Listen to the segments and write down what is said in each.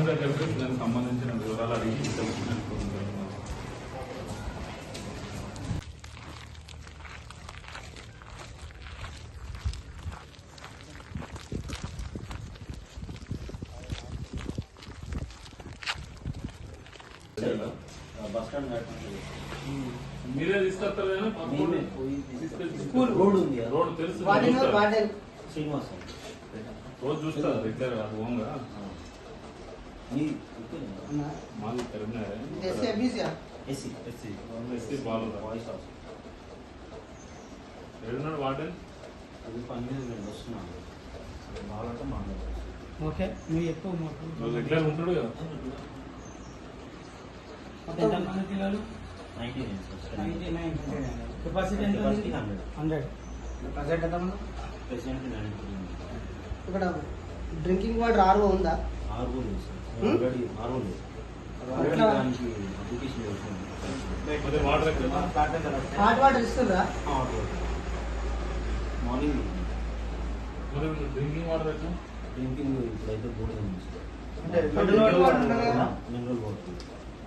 దానికి సంబంధించిన వివరాలు అడిగి తెలుసుకుంటున్నాను. మీరే తీసుకొస్తారు రోడ్ తెలుసు శ్రీనివాస్ రోజు చూస్తారు రెగ్యులర్ అది ఓన్గా మాది ఎస్సీ బాలు ఏడున్నాడు వార్డెన్ అది పని మీద నేను వస్తున్నాను బాగాలంటే మాట్లాడారు. ఓకే నువ్వు ఎక్కువ రెగ్యులర్ ఉంటాడు కదా. ఎంతమంది పిల్లలు? 99 కెపాసిటీ ఎంత? 100. ప్రజెంట్ ఎంతమంది? ప్రెసిడెంట్ ఇక్కడ డ్రింకింగ్ వాటర్ ఆర్ఓ ఉందా? ఆర్ఓ లేదు సార్, ఆల్రెడీ ఆర్ఓ లేదు. దానికి అప్లికేషన్ చేస్తున్నాను. హాట్ వాటర్ ఇస్తుందా? మార్నింగ్ డ్రింకింగ్ వాటర్ ఎట్లా? డ్రింకింగ్ ఇప్పుడైతే బోర్డు ఉంది సార్. అంటే మినరల్ వాటర్ ఉందా కదా? మినరల్ వాటర్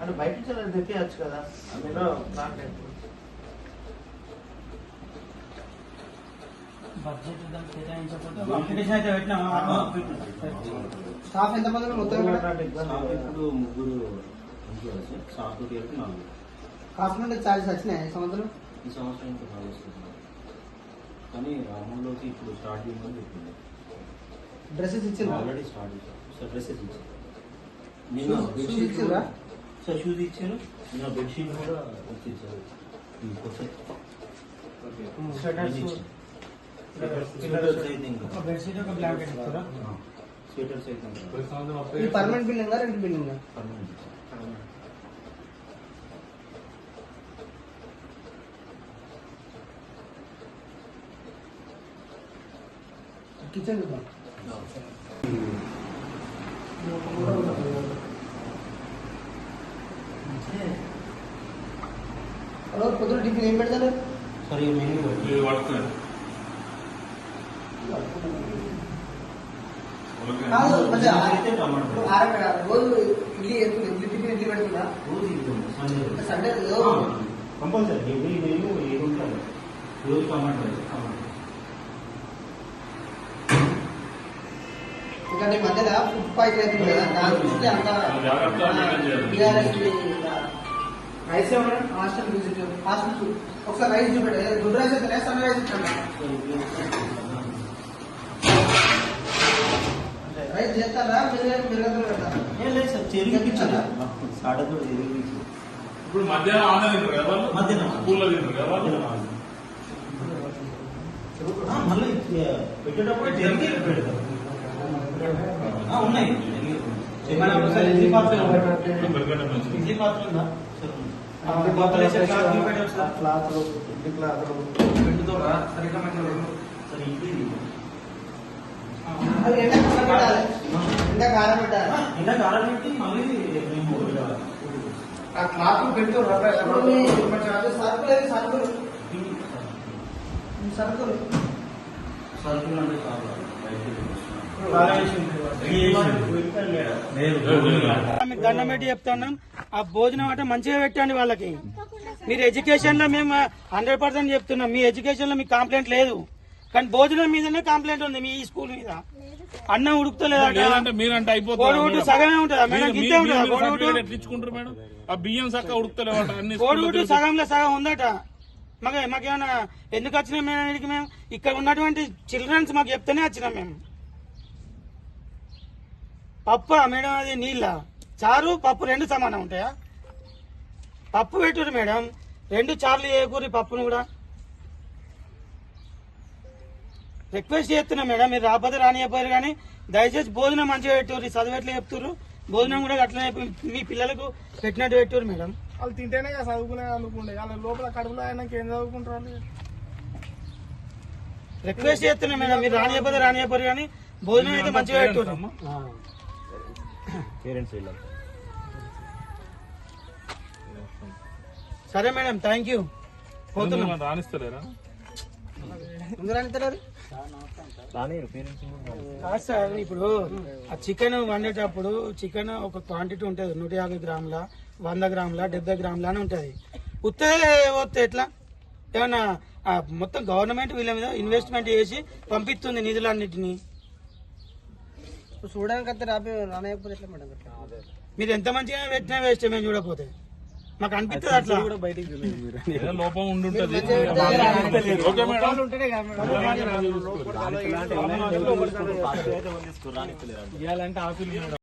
అంటే బయట నుంచి తెప్పియచ్చు కదా. బడ్జెట్ దానికి కేటాయించకపోతే అప్లికేషన్ అయితే పెట్టినా. స్టాఫ్ ఎంతమంది మొత్తం కూడా? స్టాఫ్ ఇప్పుడు ముగ్గురు ఉంటారు సార్. స్టాఫ్ తోటి కలిపి 4. కాస్మెటిక్ ఛార్జెస్ వచ్చినాయి ఈ సంవత్సరం? ఈ సంవత్సరం ఇంకా బాగా వస్తుంది కానీ రామంలోకి ఇప్పుడు స్టార్ట్ చేయమని చెప్పింది. డ్రెస్సెస్ ఇచ్చిందా? ఆల్రెడీ స్టార్ట్ చేశారు సార్. డ్రెస్సెస్ ఇచ్చారు. Shoes ఇచ్చిండ్రా? సార్ షూస్ ఇచ్చారు. నిన్న బెడ్షీట్ కూడా ఇచ్చారు. బెడ్షీట్ ఒక బ్లాంకెట్ ఇస్తారా? స్వెటర్స్ అయితే ఇది permanent building rent building? Kitchen చూద్దాం. పొద్దున టిఫిన్ ఏం పెడతారు? సార్ ఈ మెనూ వాడుతున్నాడు రోజు ఇడ్లీ టిఫిన్ ఇడ్లీ పెడుతుందా? సండే కంపల్సరీ ఎవ్రీ మెనూ ఏది ఉంటుంది. రోజు టమాటో ఎందుకంటే ఈ మధ్యలో ఫుడ్ పాయిజన్ అవుతుంది కదా, దాని దృష్టి అంతా రైస్ హాస్టల్ విజిట్ హాస్టల్ ఒకసారి రైస్ చూపెట్టే గుడ్ రైస్ అయితే సన్ రైస్ ఇచ్చాను. రైస్ చేస్తారా మీరు పెడతారా? ఏం లేదు సార్, చెరిగిపించారా సాడతో చెరిగిపించారు. ఇప్పుడు మధ్యాహ్నం ఆన్లైన్ తింటారు కదా వాళ్ళు? మధ్యాహ్నం స్కూల్లో తింటారు కదా వాళ్ళు? మళ్ళీ పెట్టేటప్పుడు చెరిగి పెడతారు. ఉన్నాయి ఇడ్లీ పాత్ర ఇడ్లీ పాత్ర ఉందా సార్? క్లాత్లు ఇంటి క్లాత్లు పెట్టుకోరా సరిగ్గా మంచిగా సార్ ఇడ్లీ అది ఎండ కారం పెట్టాలి. ఇంకా కారం పెట్టి మళ్ళీ మేము ఆ క్లాత్లు పెడుతూ సరుకులు సరుకులు సరుకులు అంటే చాలా మీకు దండం పెట్టి చెప్తున్నాం, ఆ భోజనం అంటే మంచిగా పెట్టండి వాళ్ళకి. మీరు ఎడ్యుకేషన్ లో మేము 100% చెప్తున్నాం, మీ ఎడ్యుకేషన్ లో మీకు కంప్లైంట్ లేదు, కానీ భోజనం మీదనే కంప్లైంట్ ఉంది. మీ స్కూల్ మీద అన్నం ఉడుకుతలేదంటే మీరంటే కోడిగుడ్డు సగమే ఉంటుందా మేడం? ఇంతే ఉంటుందా కోడిగుడ్డు? ఎట్లించుకుంటారు మేడం? ఆ బియ్యం చక్క ఉడుకుతలేవు. కోడిగుడ్డు సగంలో సగం ఉందట. మాకేమైనా ఎందుకు వచ్చినాం మేము? ఇక్కడ ఉన్నటువంటి చిల్డ్రన్స్ మాకు చెప్తేనే వచ్చినాం మేము. పప్పు మేడం, అది నీళ్ళ చారు పప్పు 2 సమానం ఉంటాయా? పప్పు పెట్టురు మేడం, 2 చార్లు వేయకూరి పప్పును కూడా. రిక్వెస్ట్ చేస్తున్నా మేడం, మీరు రాకపోతే రానియపోయారు, కానీ దయచేసి భోజనం మంచిగా పెట్టుర్రు. చదువు ఎట్లా చెప్తుర్రు, భోజనం కూడా అట్లనే మీ పిల్లలకు పెట్టినట్టు పెట్టుర్రు మేడం. వాళ్ళు తింటేనే కదా చదువుకునే అనుకుంటే వాళ్ళ లోపల కడుపులో అయినాక ఏం చదువుకుంటారు? రిక్వెస్ట్ చేస్తున్నా మేడం, మీరు రానియపోతే రానియపోరు, కానీ భోజనం అయితే మంచిగా పెట్టుర్రు. సరే మేడం, థ్యాంక్ యూ. పోతున్నా. రాణిస్తలేరా? ముందు రానిద్దరు కాదు సార్, ఇప్పుడు ఆ చికెన్ వండేటప్పుడు చికెన్ ఒక క్వాంటిటీ ఉంటుంది, 150 గ్రాముల, 100 గ్రాముల, 70 గ్రాముల అని ఉంటుంది. ఉత్తే వస్తే ఎట్లా? ఏమన్నా మొత్తం గవర్నమెంట్ వీళ్ళ మీద ఇన్వెస్ట్మెంట్ చేసి పంపిస్తుంది నిధులన్నిటినీ. చూడడానికి అంతే రానకపోతే ఎట్లా మేడం? మీరు ఎంత మంచిగా పెట్టినా వేస్ట్ మేము చూడకపోతే. మాకు అనిపిస్తుంది అట్లా. ఏదో లోపం ఉండుంటది. Okay madam.